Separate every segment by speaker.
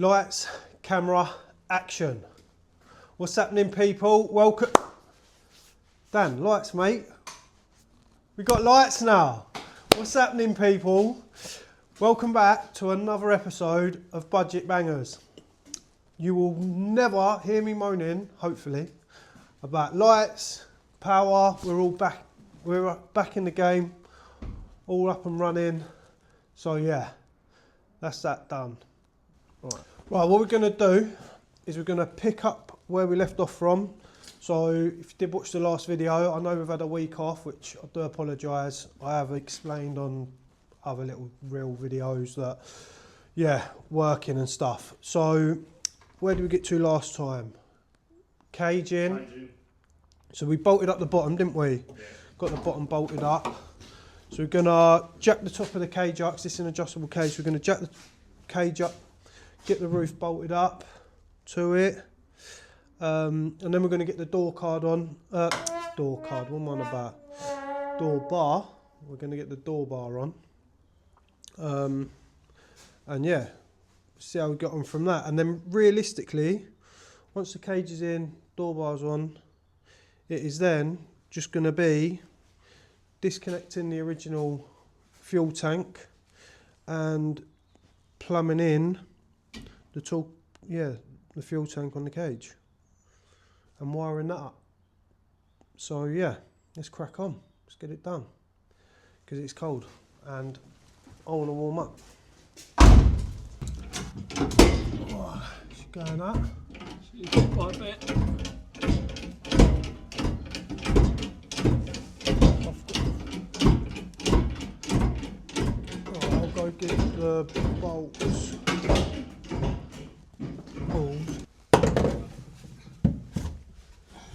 Speaker 1: Lights, camera, action. What's happening, people? Welcome. Dan, lights, mate. We got lights now. What's happening, people? Welcome back to another episode of Budget Bangers. You will never hear me moaning, hopefully, about lights, power. We're all back. We're back in the game, all up and running. So yeah, that's that done. Right, what we're going to do is we're going to pick up where we left off from. So if you did watch the last video, I know we've had a week off, which I do apologise. I have explained on other little real videos that, yeah, working and stuff. So where did we get to last time? Cage in. So we bolted up the bottom, didn't we? Yeah. Got the bottom bolted up. So we're going to jack the top of the cage up, 'cause this is an adjustable cage. We're going to jack the cage up, get the roof bolted up to it. And then we're going to get the door card on. Door card, what am I on about? Door bar. We're going to get the door bar on. And yeah, see how we got on from that. And then realistically, once the cage is in, door bar's on, it is then just going to be disconnecting the original fuel tank and plumbing in the fuel tank on the cage and wiring that up. So yeah, let's crack on. Let's get it done because it's cold and I want to warm up. Oh, it's going up. Quite a bit. I'll go get the bolts.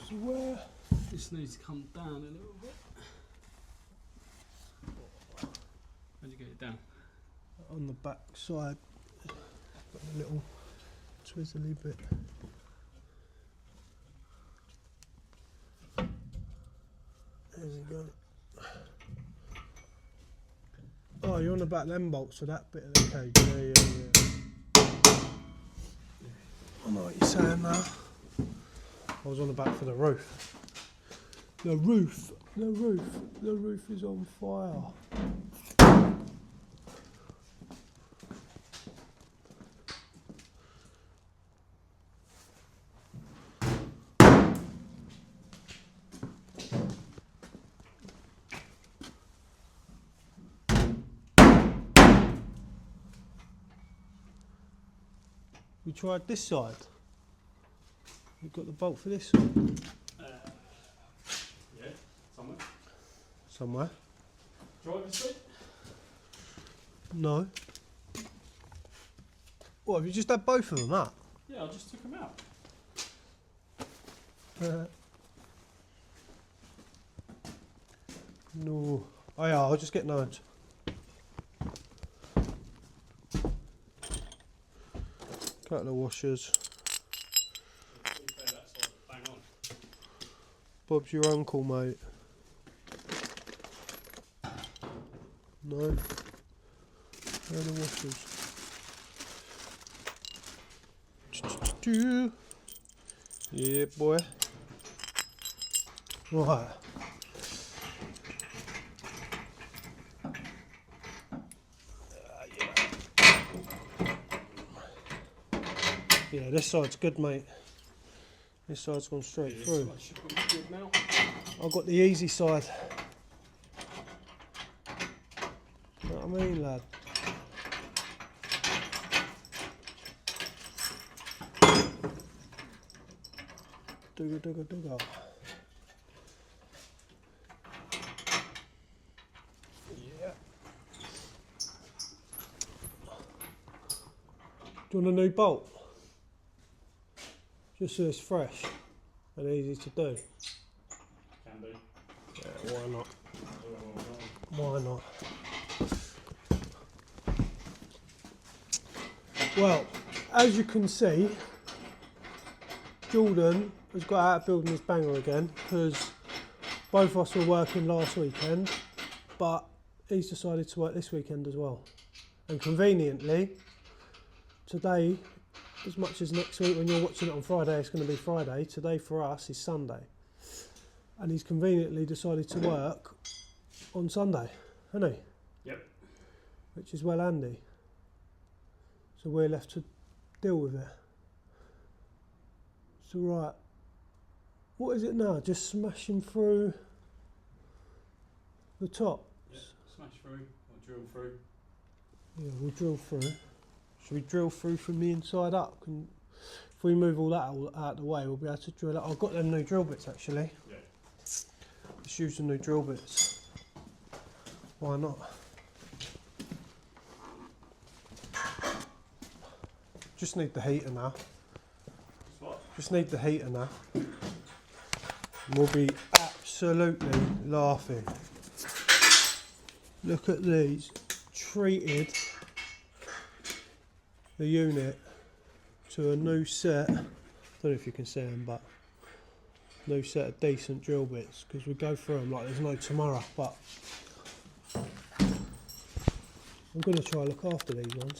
Speaker 1: So where?
Speaker 2: This needs to come down a little bit. How'd you get it down?
Speaker 1: On the back side. Got a little twizzly bit. There we go. Oh, you're on the back them bolts, so that bit of the cage. Yeah. I know what you're saying now. I was on the back for the roof. The roof is on fire. We tried this side. You've got the bolt for this side?
Speaker 2: Yeah, somewhere.
Speaker 1: Somewhere?
Speaker 2: Driver's seat?
Speaker 1: No. What, have you just had both of them up?
Speaker 2: Yeah, I just took them out.
Speaker 1: No. Oh yeah, I'll just get notes. Couple of washers. Bob's your uncle, mate. No. Where are the washers? Yeah, boy. Right. Yeah, this side's good, mate. This side's gone straight through. I've got the easy side. You know what I mean, lad? Dugga. Yeah. Do you want a new bolt? Just so it's fresh and easy to do.
Speaker 2: Can do.
Speaker 1: Yeah, why not? Why not? Well, as you can see, Jordan has got out of building his banger again because both of us were working last weekend, but he's decided to work this weekend as well. And conveniently, today as much as next week when you're watching it on Friday, it's going to be Friday. Today for us is Sunday. And he's conveniently decided to work on Sunday, hasn't he?
Speaker 2: Yep.
Speaker 1: Which is well handy. So we're left to deal with it. So right, what is it now? Just smashing through the top?
Speaker 2: Yep. Smash through or drill through.
Speaker 1: Yeah, we'll drill through. Should we drill through from the inside up? If we move all that out of the way, we'll be able to drill it. I've got them new drill bits actually.
Speaker 2: Yeah.
Speaker 1: Let's use the new drill bits. Why not? Just need the heater now.
Speaker 2: What?
Speaker 1: Just need the heater now. And we'll be absolutely laughing. Look at these. Treated the unit to a new set. I don't know if you can see them, but new set of decent drill bits, because we go through them like there's no tomorrow. But I'm going to try and look after these ones.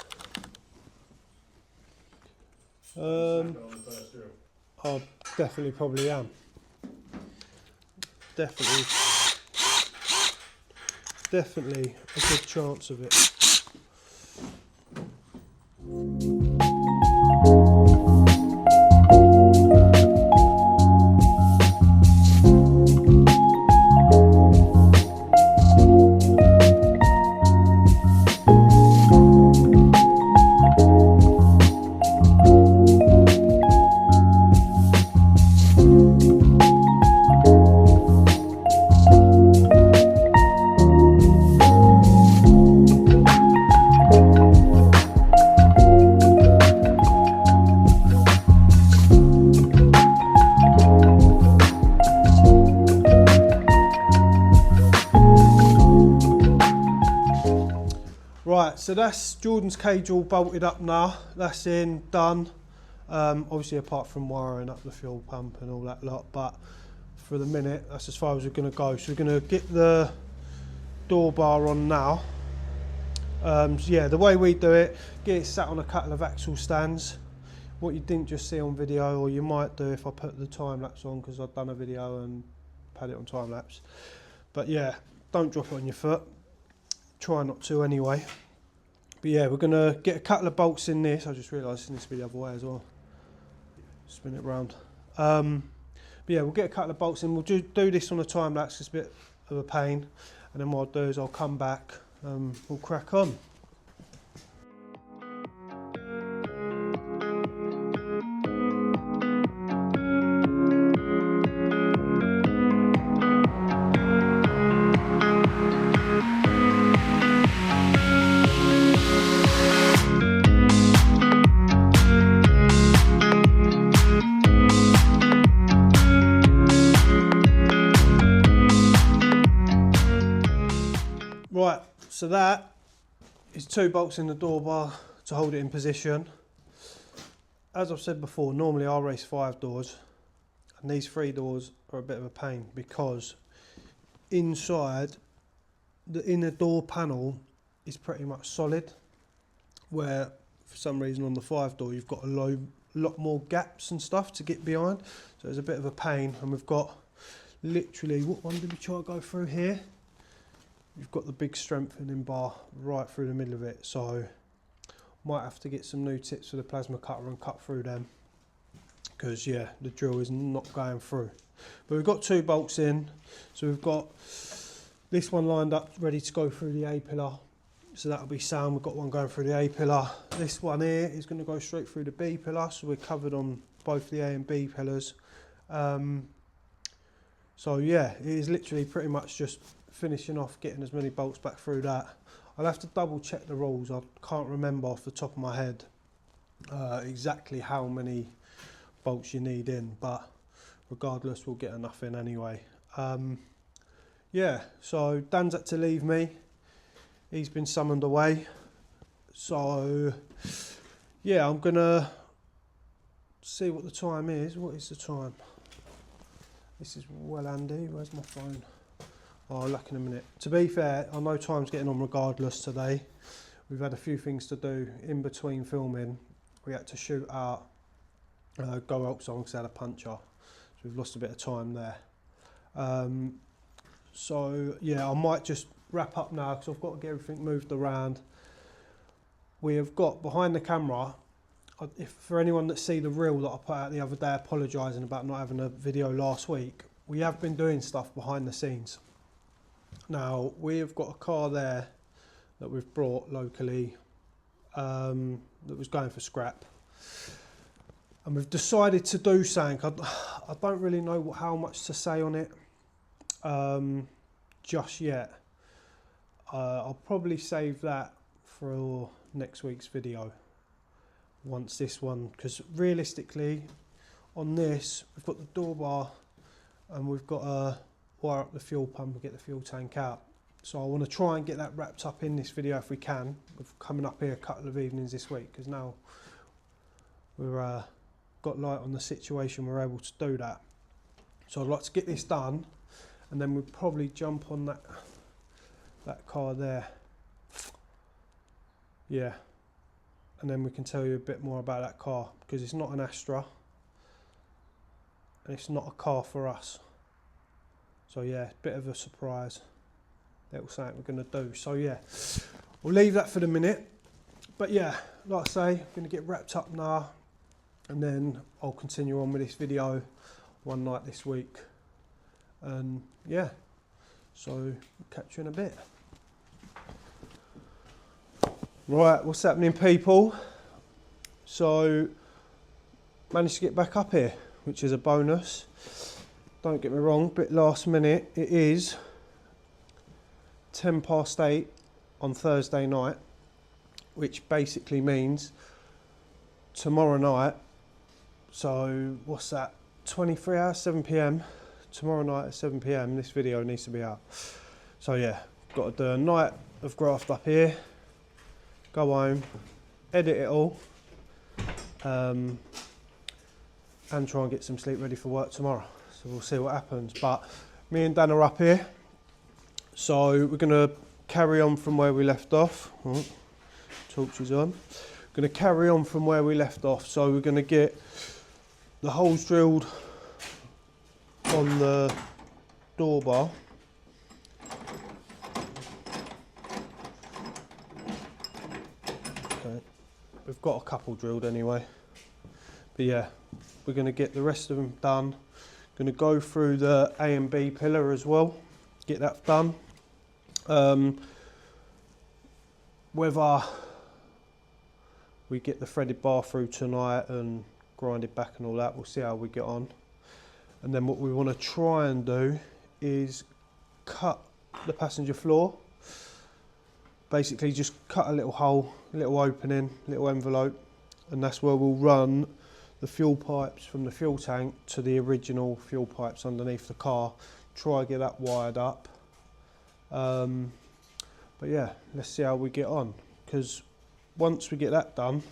Speaker 2: On the first drill.
Speaker 1: I definitely probably am. Definitely a good chance of it. Right, so that's Jordan's cage all bolted up now. That's in, done. Obviously apart from wiring up the fuel pump and all that lot, but for the minute that's as far as we're going to go. So we're going to get the door bar on now. So yeah, the way we do it, get it sat on a couple of axle stands. What you didn't just see on video, or you might do if I put the time lapse on, because I've done a video and had it on time lapse. But yeah, don't drop it on your foot. Try not to anyway. But yeah, we're going to get a couple of bolts in this. I just realised it needs to be the other way as well. Spin it round. But yeah, we'll get a couple of bolts in. We'll do this on a time lapse. It's a bit of a pain. And then what I'll do is I'll come back. We'll crack on. Right, so that is 2 bolts in the door bar to hold it in position. As I've said before, normally I race 5 doors, and these 3 doors are a bit of a pain because inside the inner door panel is pretty much solid, where for some reason on the 5 door you've got a lot more gaps and stuff to get behind, so it's a bit of a pain. And we've got literally, what one did we try to go through here? You've got the big strengthening bar right through the middle of it, so might have to get some new tips for the plasma cutter and cut through them, because yeah, the drill is not going through. But we've got 2 bolts in, so we've got this one lined up ready to go through the A pillar, so that'll be sound. We've got one going through the A pillar. This one here is going to go straight through the B pillar, so we're covered on both the A and B pillars. So yeah, it is literally pretty much just finishing off getting as many bolts back through that. I'll have to double check the rules. I can't remember off the top of my head exactly how many bolts you need in, but regardless we'll get enough in anyway. Yeah, so Dan's had to leave me. He's been summoned away. So yeah, I'm gonna see what the time is. What is the time? This is well handy. Where's my phone? Oh, I'll look in a minute. To be fair, I know time's getting on regardless today. We've had a few things to do in between filming, we had to shoot our go out song because I had a puncture, so we've lost a bit of time there. So yeah, I might just wrap up now because I've got to get everything moved around. We have got behind the camera, if for anyone that see the reel that I put out the other day apologising about not having a video last week, we have been doing stuff behind the scenes. Now we have got a car there that we've brought locally that was going for scrap, and we've decided to do something. I don't really know how much to say on it just yet. I'll probably save that for next week's video once this one, because realistically on this we've got the door bar and we've got to wire up the fuel pump and get the fuel tank out. So I want to try and get that wrapped up in this video if we can. We're coming up here a couple of evenings this week because now we've got light on the situation, we're able to do that. So I'd like to get this done, and then we'll probably jump on that car there. Yeah, and then we can tell you a bit more about that car, because it's not an Astra and it's not a car for us. So yeah, bit of a surprise. Little something we're going to do. So yeah, we'll leave that for the minute. But yeah, like I say, I'm going to get wrapped up now, and then I'll continue on with this video one night this week. And yeah, so we'll catch you in a bit. Right, what's happening, people? So managed to get back up here, which is a bonus. Don't get me wrong, bit last minute. It is 8:10 on Thursday night, which basically means tomorrow night, so what's that, 23 hours, 7 p.m, tomorrow night at 7 p.m, this video needs to be out. So yeah, got to do a night of graft up here, go home, edit it all, and try and get some sleep ready for work tomorrow. So we'll see what happens. But me and Dan are up here, so we're going to carry on from where we left off. Oh, torch is on. Going to carry on from where we left off. So we're going to get the holes drilled on the door bar. Okay. We've got a couple drilled anyway. But yeah, we're going to get the rest of them done. Going to go through the A and B pillar as well, get that done. Whether we get the threaded bar through tonight and grind it back and all that, we'll see how we get on. And then what we want to try and do is cut the passenger floor. Basically just cut a little hole, a little opening, little envelope, and that's where we'll run the fuel pipes from the fuel tank to the original fuel pipes underneath the car. Try get that wired up. But yeah, let's see how we get on, because once we get that done,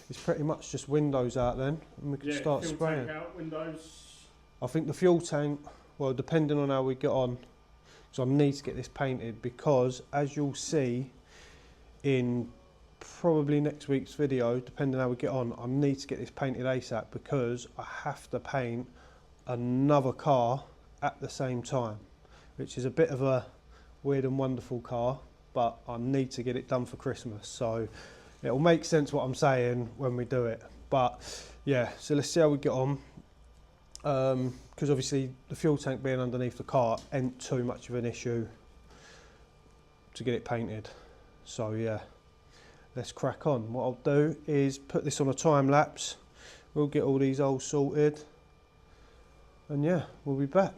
Speaker 1: it's pretty much just windows out then, and we can start spraying.
Speaker 2: Tank out, windows.
Speaker 1: I think the fuel tank, well, depending on how we get on, so I need to get this painted, because as you'll see in probably next week's video, depending on how we get on, I need to get this painted ASAP, because I have to paint another car at the same time, which is a bit of a weird and wonderful car, but I need to get it done for Christmas. So it'll make sense what I'm saying when we do it. But yeah, so let's see how we get on, because obviously the fuel tank being underneath the car ain't too much of an issue to get it painted. So yeah, let's crack on. What I'll do is put this on a time lapse, we'll get all these holes sorted, and yeah, we'll be back.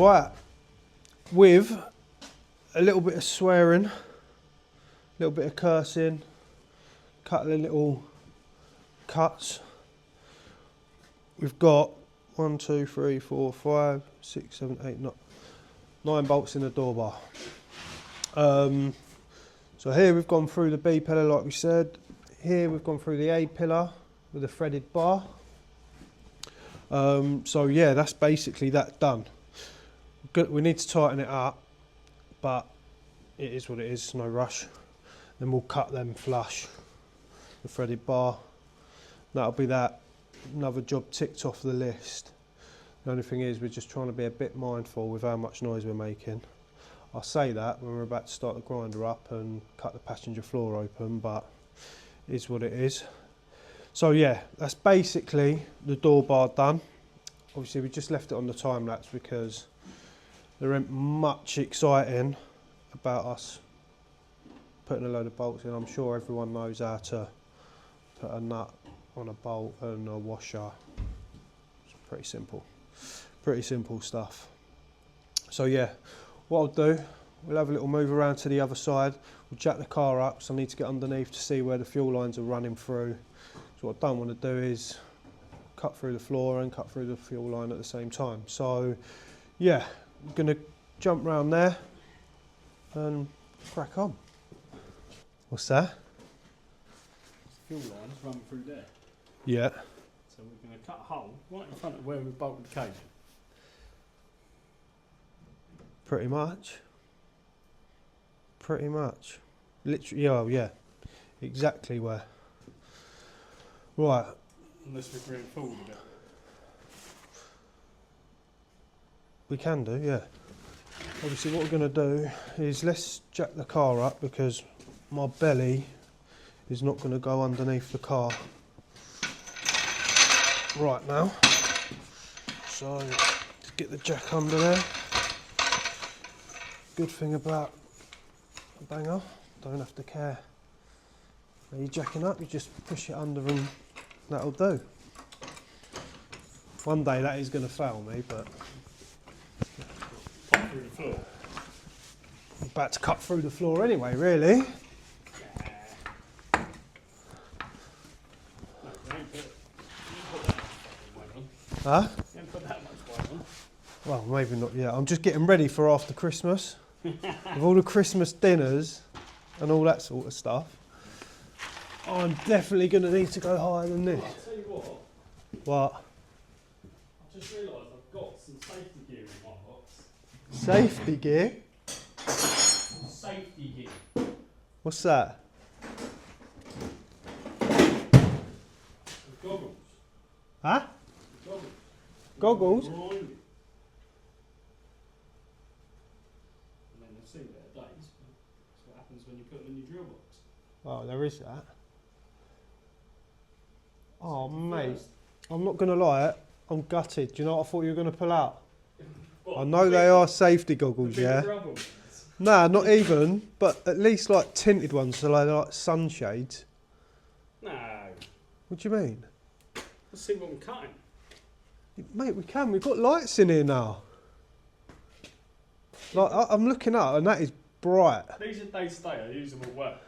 Speaker 1: Right, with a little bit of swearing, a little bit of cursing, a couple of little cuts. We've got 1, 2, 3, 4, 5, 6, 7, 8, 9 bolts in the door bar. So here we've gone through the B pillar like we said. Here we've gone through the A pillar with a threaded bar. So yeah, that's basically that done. Good, we need to tighten it up, but it is what it is, no rush. Then we'll cut them flush, the threaded bar. That'll be that. Another job ticked off the list. The only thing is we're just trying to be a bit mindful with how much noise we're making. I say that when we're about to start the grinder up and cut the passenger floor open, but it is what it is. So yeah, that's basically the door bar done. Obviously we just left it on the time lapse because there ain't much exciting about us putting a load of bolts in. I'm sure everyone knows how to put a nut on a bolt and a washer. It's pretty simple stuff. So yeah, what I'll do, we'll have a little move around to the other side. We'll jack the car up, so I need to get underneath to see where the fuel lines are running through. So what I don't want to do is cut through the floor and cut through the fuel line at the same time. So yeah, I'm going to jump round there and crack on. What's that?
Speaker 2: Fuel lines run through there.
Speaker 1: Yeah.
Speaker 2: So we're going to cut a hole right in front of where we bolted the cage.
Speaker 1: Pretty much. Literally, yeah. Exactly where. Right.
Speaker 2: Unless we're going forward a bit.
Speaker 1: We can do, yeah. Obviously what we're going to do is let's jack the car up because my belly is not going to go underneath the car right now. So let's get the jack under there. Good thing about a banger, don't have to care. Are you jacking up? You just push it under and that'll do. One day that is going to fail me, but
Speaker 2: Pop through the floor.
Speaker 1: I'm about to cut through the floor anyway, really. Huh?
Speaker 2: You haven't put that much weight on.
Speaker 1: Well, maybe not yet. I'm just getting ready for after Christmas. With all the Christmas dinners and all that sort of stuff. I'm definitely going to need to go higher than this.
Speaker 2: I'll tell you what.
Speaker 1: What?
Speaker 2: I've just realised I've got some safety gear in my box.
Speaker 1: Safety gear?
Speaker 2: Some safety gear.
Speaker 1: What's that?
Speaker 2: Some goggles.
Speaker 1: Huh?
Speaker 2: Goggles.
Speaker 1: Goggles?
Speaker 2: Blind. And then they'll see better days. That's what happens when you put them in your drill box.
Speaker 1: Oh, there is that. Oh,
Speaker 2: So
Speaker 1: mate.
Speaker 2: first-
Speaker 1: I'm not going to lie, I'm gutted. Do you know what I thought you were going to pull out?
Speaker 2: What,
Speaker 1: I know they are safety goggles,
Speaker 2: the
Speaker 1: yeah.
Speaker 2: big rubber ones?
Speaker 1: Nah, not even, but at least like tinted ones, so like sunshades.
Speaker 2: No.
Speaker 1: What do you mean?
Speaker 2: Let's see what I'm cutting.
Speaker 1: Mate, we can. We've got lights in here now. Like I'm looking up, and that is bright.
Speaker 2: These are day to day. I use them at work.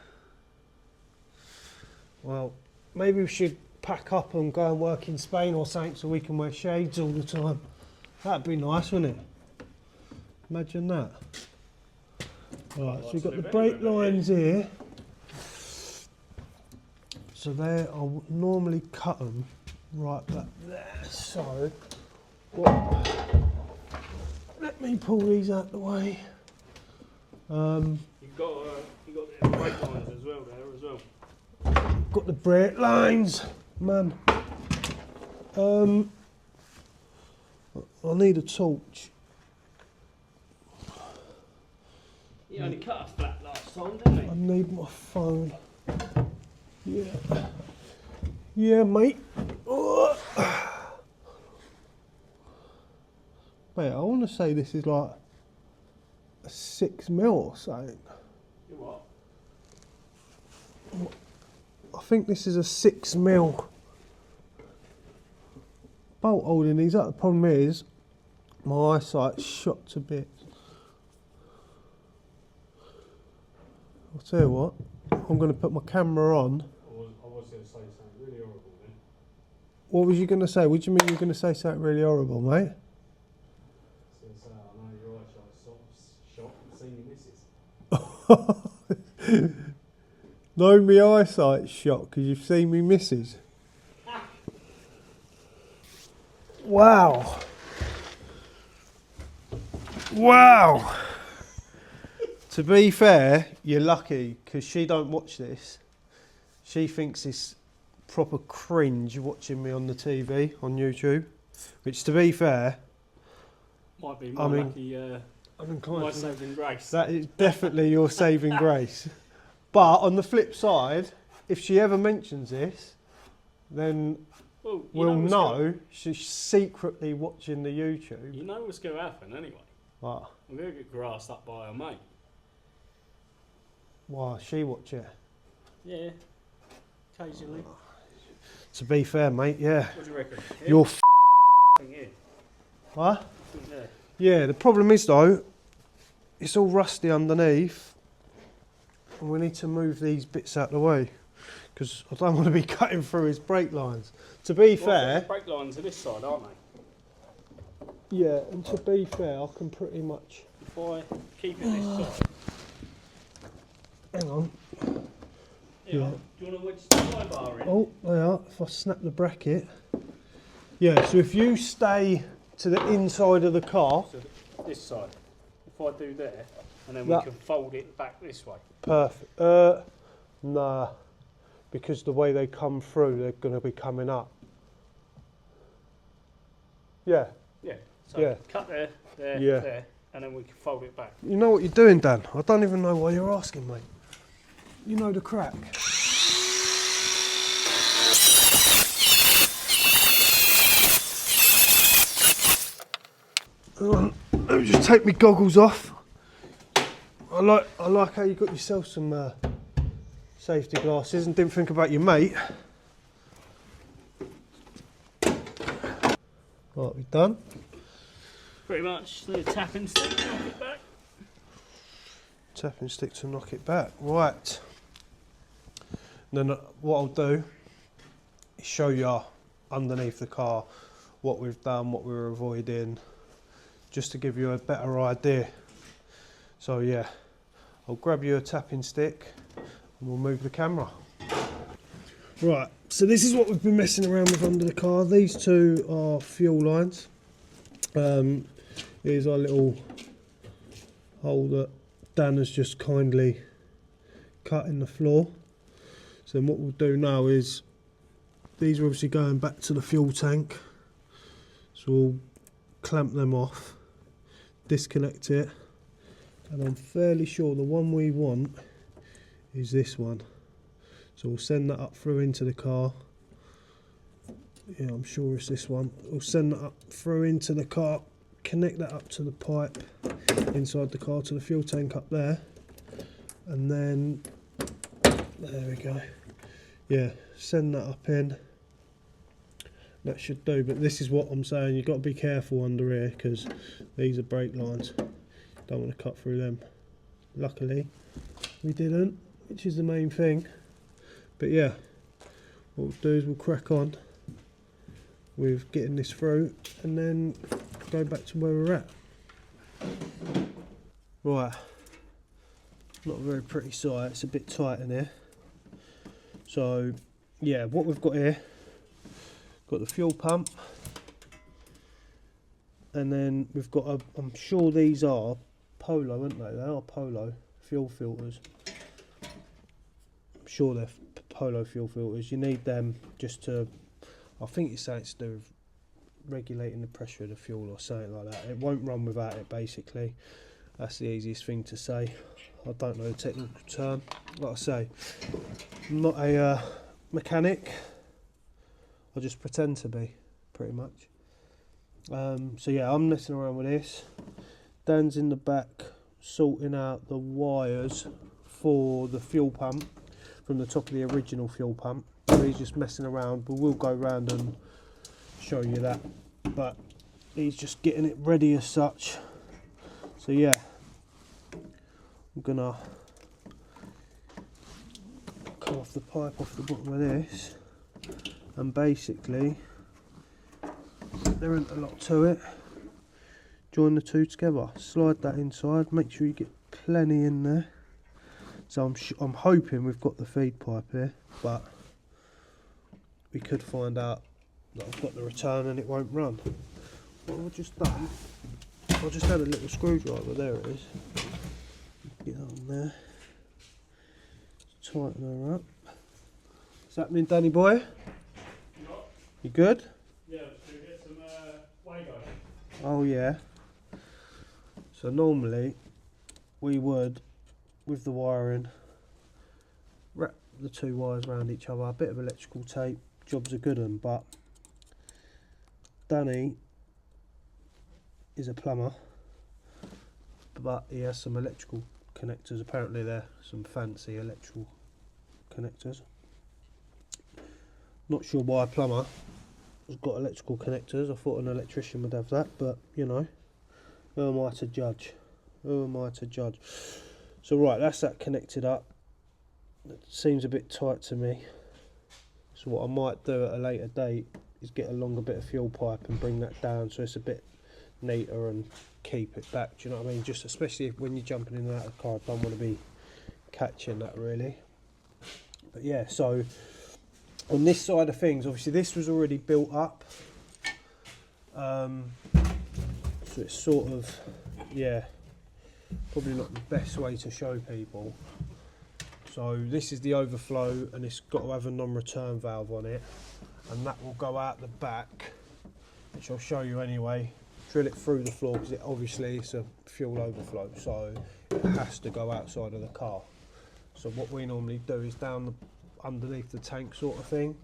Speaker 1: Well, maybe we should pack up and go and work in Spain or something, so we can wear shades all the time. That'd be nice, wouldn't it? Imagine that. Right, so we've got the brake lines here. So there, I would normally cut them right back there. So, let me pull these out the way.
Speaker 2: You've got the brake lines as well there as well.
Speaker 1: Got the brake lines, man. I need a torch.
Speaker 2: You only cut us flat last time, didn't
Speaker 1: I
Speaker 2: you?
Speaker 1: need my phone. Yeah. Yeah, mate. Oh. Mate, I want to say this is like a 6mm or something.
Speaker 2: You what?
Speaker 1: I think this is a 6mm bolt holding these up. The problem is My eyesight's shot to bits. I'll tell you what, I'm going to put my camera on.
Speaker 2: I was going to say something really horrible then.
Speaker 1: What was you going to say? What do you mean you were going to say something really horrible, mate?
Speaker 2: I was going to say, I know your eyesight's shot, seen your missus.
Speaker 1: No, my eyesight's shot because you've seen me missus. Wow. Wow. To be fair, you're lucky because she don't watch this. She thinks it's proper cringe watching me on the TV, on YouTube. Which, to be fair,
Speaker 2: Might be my lucky, my saving grace.
Speaker 1: that is definitely your saving grace. But on the flip side, if she ever mentions this, then we'll know she's secretly watching the YouTube.
Speaker 2: You know what's going to happen anyway.
Speaker 1: What?
Speaker 2: I'm going to get grassed up by her mate.
Speaker 1: Why, she watch it?
Speaker 2: Yeah, occasionally.
Speaker 1: To be fair, mate, yeah.
Speaker 2: What do you reckon? Yeah?
Speaker 1: You're
Speaker 2: Here.
Speaker 1: What?
Speaker 2: Yeah.
Speaker 1: Yeah, the problem is though, it's all rusty underneath. And we need to move these bits out of the way. Because I don't want to be cutting through his brake lines. To be fair...
Speaker 2: The brake lines are this side, aren't they?
Speaker 1: Yeah, and to be fair, I can pretty much...
Speaker 2: If I keep it this side...
Speaker 1: Hang on.
Speaker 2: Yeah.
Speaker 1: Yeah.
Speaker 2: Do you want to wedge the tie bar in?
Speaker 1: Oh, there you are. If I snap the bracket. Yeah, so if you stay to the inside of the car...
Speaker 2: So this side. If I do there, and then
Speaker 1: That-
Speaker 2: we can fold it back this way.
Speaker 1: Perfect. Nah. Because the way they come through, they're going to be coming up. Yeah.
Speaker 2: Yeah. So
Speaker 1: Yeah.
Speaker 2: cut there, there,
Speaker 1: Yeah.
Speaker 2: there, and then we can fold it back.
Speaker 1: You know what you're doing, Dan? I don't even know why you're asking, mate. You know the crack. Hang on, let me just take my goggles off. I like how you got yourself some safety glasses and didn't think about your mate. Right, we done?
Speaker 2: Pretty much. Need a tapping stick to knock it back.
Speaker 1: Tapping stick to knock it back. Right. And then what I'll do is show you underneath the car what we've done, what we're avoiding, just to give you a better idea. So yeah, I'll grab you a tapping stick and we'll move the camera. Right, so this is what we've been messing around with under the car. These two are fuel lines. Here's our little hole that Dan has just kindly cut in the floor. So then what we'll do now is, these are obviously going back to the fuel tank. So we'll clamp them off, disconnect it, and I'm fairly sure the one we want is this one. So we'll send that up through into the car. Yeah, I'm sure it's this one. We'll send that up through into the car, connect that up to the pipe inside the car to the fuel tank up there, and then there we go. Yeah, send that up in. That should do, but this is what I'm saying, you've got to be careful under here because these are brake lines. Don't want to cut through them. Luckily we didn't, which is the main thing. But yeah, what we'll do is we'll crack on with getting this through and then go back to where we're at. Right, not a very pretty sight, it's a bit tight in here. So yeah, what we've got here, got the fuel pump, and then we've got a, I'm sure these are Polo, aren't they? They are Polo fuel filters. I'm sure they're Polo fuel filters. You need them just to, I think it's something to do with regulating the pressure of the fuel or something like that. It won't run without it, basically. That's the easiest thing to say. I don't know the technical term. Like I say, I'm not a mechanic. I just pretend to be, pretty much. So yeah, I'm messing around with this. Dan's in the back sorting out the wires for the fuel pump from the top of the original fuel pump. So he's just messing around, but we'll go round and show you that. But he's just getting it ready as such. So yeah, I'm gonna cut off the pipe off the bottom of this, and basically there isn't a lot to it. Join the two together, slide that inside, make sure you get plenty in there. So I'm hoping we've got the feed pipe here, but we could find out that I've got the return and it won't run. What I've just done, I just had a little screwdriver, there it is. Get that on there, tighten her up. What's happening, Danny boy? You good?
Speaker 2: Yeah, so we get some Wago.
Speaker 1: Oh yeah. So normally we would, with the wiring, wrap the two wires around each other, a bit of electrical tape, job's a good one, but Danny is a plumber, but he has some electrical connectors. Apparently they're some fancy electrical connectors. Not sure why a plumber has got electrical connectors. I thought an electrician would have that, but you know, who am I to judge? Who am I to judge? So right, that's that connected up. It seems a bit tight to me. So what I might do at a later date is get a longer bit of fuel pipe and bring that down so it's a bit neater and keep it back. Do you know what I mean? Just especially when you're jumping in and out of the car, I don't want to be catching that really. But yeah, so on this side of things, obviously this was already built up. So it's sort of, yeah, probably not the best way to show people. So this is the overflow, and it's got to have a non-return valve on it, and that will go out the back, which I'll show you anyway. Drill it through the floor because obviously it's a fuel overflow, so it has to go outside of the car. So what we normally do is underneath the tank sort of thing,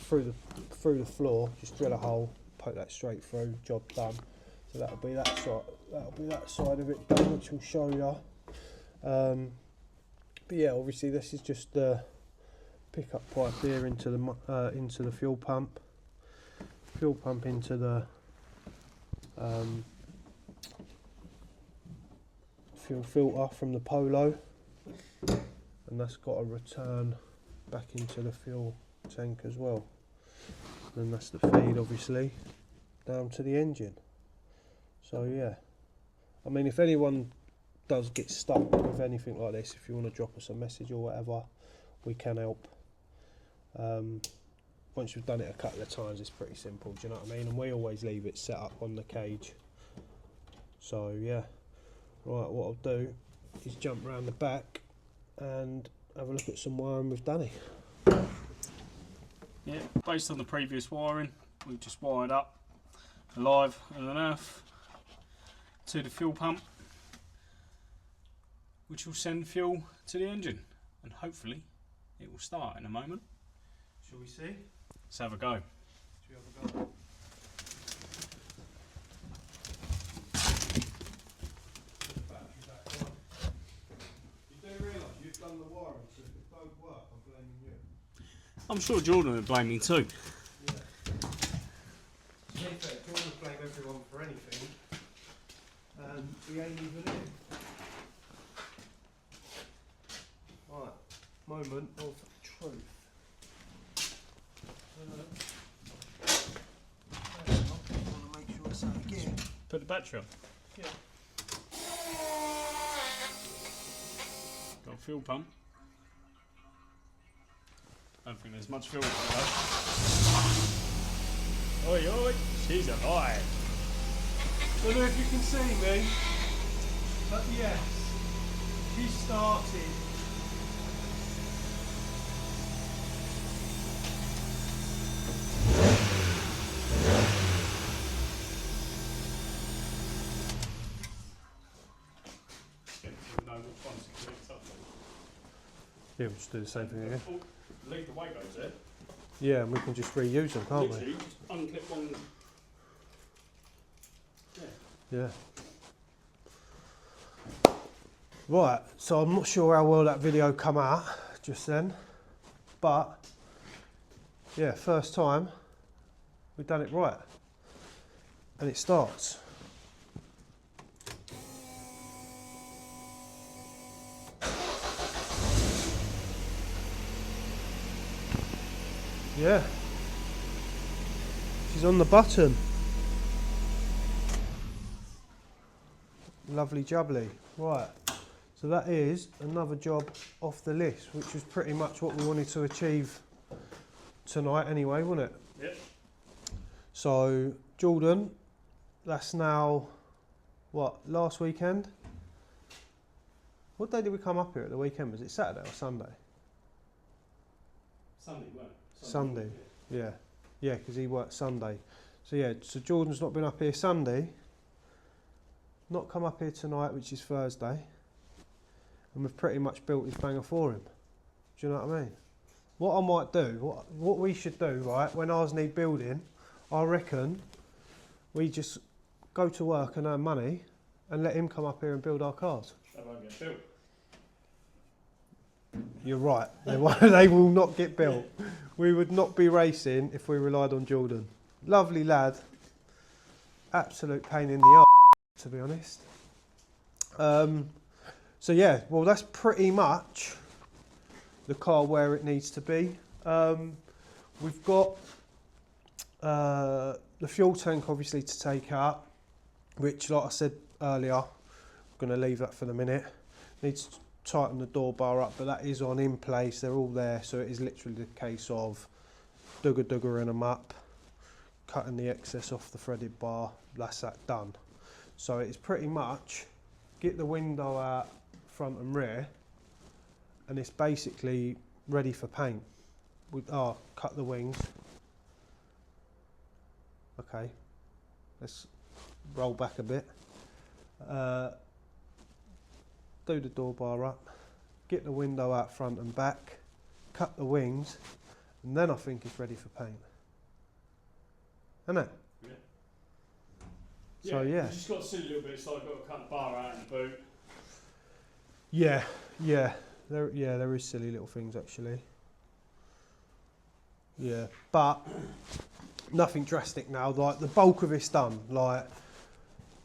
Speaker 1: through the floor, just drill a hole, poke that straight through, job done. So that'll be that side. That'll be that side of it done, which will show you. But yeah, obviously this is just the pickup pipe here into the fuel pump. Fuel pump into the fuel filter from the Polo, and that's got a return back into the fuel tank as well. And then that's the feed, obviously, down to the engine. So yeah, I mean, if anyone does get stuck with anything like this, if you want to drop us a message or whatever, we can help. Once you've done it a couple of times, it's pretty simple, do you know what I mean? And we always leave it set up on the cage. So yeah, right, what I'll do is jump around the back and have a look at some wiring with Danny.
Speaker 2: Yeah, based on the previous wiring, we've just wired up a live and an earth to the fuel pump, which will send fuel to the engine, and hopefully it will start in a moment.
Speaker 1: Shall we see?
Speaker 2: Let's have a go.
Speaker 1: Shall we have a go? You do realise you've done the wiring, so if it don't work, I'm blaming you.
Speaker 2: I'm sure Jordan would blame me too.
Speaker 1: Yeah. To be fair, Jordan would blame everyone for anything, and he ain't even in. Right, moment of truth. I want to make sure it's that again.
Speaker 2: Put the battery on.
Speaker 1: Yeah.
Speaker 2: Got a fuel pump. Don't think there's much fuel in it though. Oi, oi, she's alive.
Speaker 1: Don't know if you can see me, but yes, she started. Yeah, we'll just do the same thing again.
Speaker 2: Leave the Wagos there.
Speaker 1: Yeah, and we can just reuse them, can't
Speaker 2: Literally, just unclip one.
Speaker 1: we? Yeah. Right, so I'm not sure how well that video come out just then, but yeah, first time we've done it right. and it starts. Yeah, she's on the button. Lovely jubbly. Right, so that is another job off the list, which was pretty much what we wanted to achieve tonight anyway, wasn't it?
Speaker 2: Yep.
Speaker 1: So Jordan, that's now what, last weekend? What day did we come up here at the weekend? Was it Saturday or Sunday?
Speaker 2: Sunday, weren't it?
Speaker 1: Sunday. Yeah, yeah, because he worked Sunday. So yeah, so Jordan's not been up here Sunday, not come up here tonight, which is Thursday, and we've pretty much built his banger for him. Do you know what I mean? What I might do, what we should do, right, when ours need building, I reckon we just go to work and earn money and let him come up here and build our cars.
Speaker 2: They won't get built.
Speaker 1: You're right, they will not get built. We would not be racing if we relied on Jordan. Lovely lad, absolute pain in the arse, to be honest. So yeah, well that's pretty much the car where it needs to be. We've got the fuel tank obviously to take out, which like I said earlier, I'm going to leave that for the minute. Needs to tighten the door bar up, but that is on in place, they're all there, so it is literally the case of doogering them up, cutting the excess off the threaded bar, that's that done. So it's pretty much get the window out front and rear, and it's basically ready for paint. Cut the wings. Okay, let's roll back a bit. Do the door bar up, get the window out front and back, cut the wings, and then I think it's ready for paint. Isn't it?
Speaker 2: Yeah.
Speaker 1: So yeah.
Speaker 2: You just got to see a little bit, so I've got to cut the bar out in the boot.
Speaker 1: Yeah, there is silly little things actually. Yeah, but nothing drastic now. Like the bulk of it's done. Like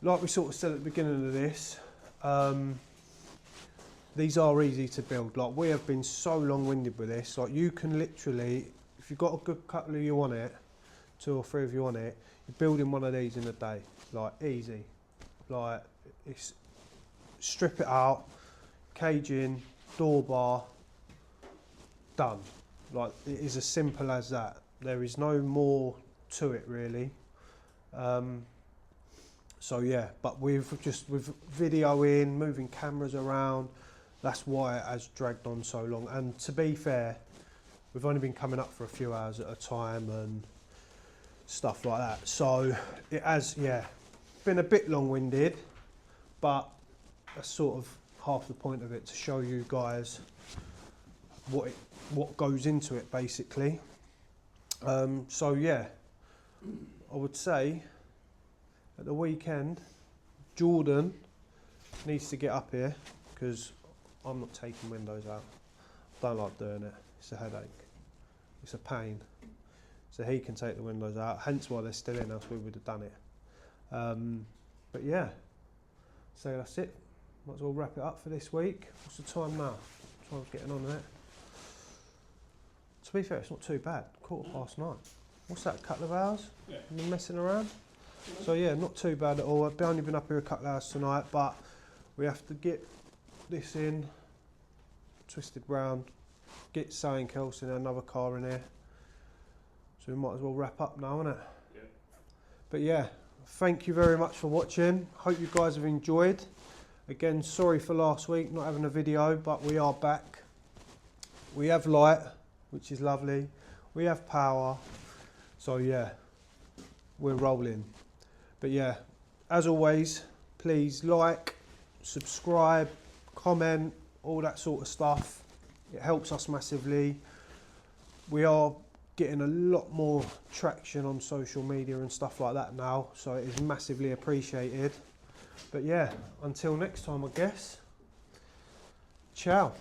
Speaker 1: we sort of said at the beginning of this, these are easy to build. Like we have been so long-winded with this. Like you can literally, if you've got a good couple of you on it, 2 or 3 of you on it, you're building one of these in a day. Like easy. Like it's strip it out, cage in, door bar, done. Like it is as simple as that. There is no more to it really. So yeah, but with videoing, moving cameras around, that's why it has dragged on so long. And to be fair, we've only been coming up for a few hours at a time and stuff like that. So it has, yeah, been a bit long-winded, but that's sort of half the point of it, to show you guys what goes into it basically. So yeah, I would say at the weekend, Jordan needs to get up here because I'm not taking windows out. I don't like doing it. It's a headache. It's a pain. So he can take the windows out, hence why they're still in, else we would have done it. But yeah, so that's it. Might as well wrap it up for this week. What's the time now? Time's getting on there. To be fair, it's not too bad. 9:15. What's that, a couple of hours?
Speaker 2: Yeah.
Speaker 1: Been messing around? So yeah, not too bad at all. I've only been up here a couple of hours tonight, but we have to get this in, twisted round, get something else in, another car in here. So we might as well wrap up now, innit?
Speaker 2: Yeah.
Speaker 1: But yeah, thank you very much for watching. Hope you guys have enjoyed. Again, sorry for last week not having a video, but we are back. We have light, which is lovely. We have power. So yeah, we're rolling. But yeah, as always, please like, subscribe, comment, all that sort of stuff. It helps us massively. We are getting a lot more traction on social media and stuff like that now, so it is massively appreciated. But yeah, until next time, I guess. Ciao.